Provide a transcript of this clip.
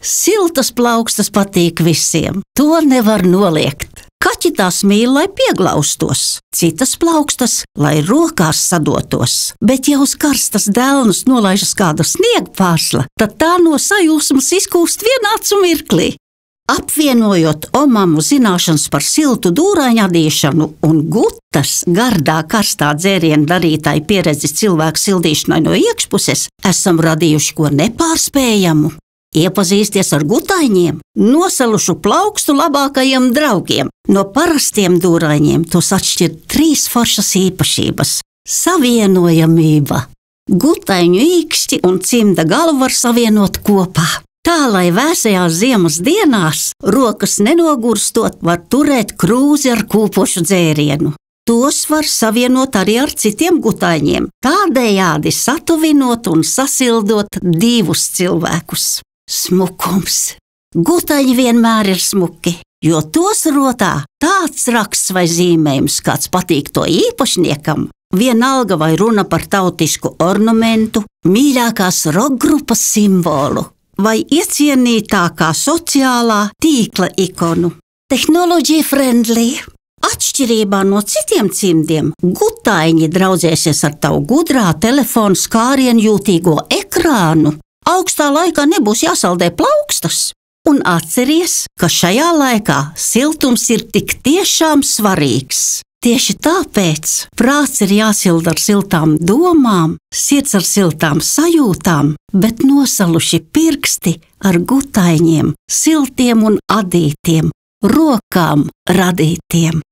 Siltas plaukstas patīk visiem, to nevar noliegt. Kaķi tās mīl, lai pieglaustos, citas plaukstas, lai rokās sadotos. Bet ja uz karstas delnus nolaižas kāda sniegpārsla, tad tā no sajūsmas izkūst vienā acu mirklī. Apvienojot omamu zināšanas par siltu dūraiņu adīšanu un gutas gardā karstā dzērienu darītāju pieredzi cilvēku sildīšanai no iekšpuses, esam radījuši ko nepārspējamu. Iepazīsties ar gutaiņiem, nosalušu plaukstu labākajiem draugiem. No parastiem dūraiņiem tos atšķir 3 foršas īpašības. Savienojamība. Gutaiņu īkšķi un cimda galu var savienot kopā. Tā, lai vēsajās ziemas dienās rokas nenogurstot, var turēt krūzi ar kūpošu dzērienu. Tos var savienot arī ar citiem gutaiņiem, tādējādi satuvinot un sasildot 2 cilvēkus. Smukums. Gutaiņi vienmēr ir smuki, jo tos rotā tāds raksts vai zīmējums, kāds patīk to īpašniekam. Vienalga vai runa par tautisku ornamentu, mīļākās rokgrupas simbolu vai iecienītākā sociālā tīkla ikonu. Tehnoloģija friendly. Atšķirībā no citiem cimdiem, gutaiņi draudzēsies ar tavu gudrā telefona skārienjūtīgo ekrānu. Augstā laikā nebūs jāsaldē plaukstas. Un atceries, ka šajā laikā siltums ir tik tiešām svarīgs. Tieši tāpēc prāts ir jāsilda ar siltām domām, sirds ar siltām sajūtām, bet nosaluši pirksti ar gutaiņiem, siltiem un adītiem, rokām radītiem.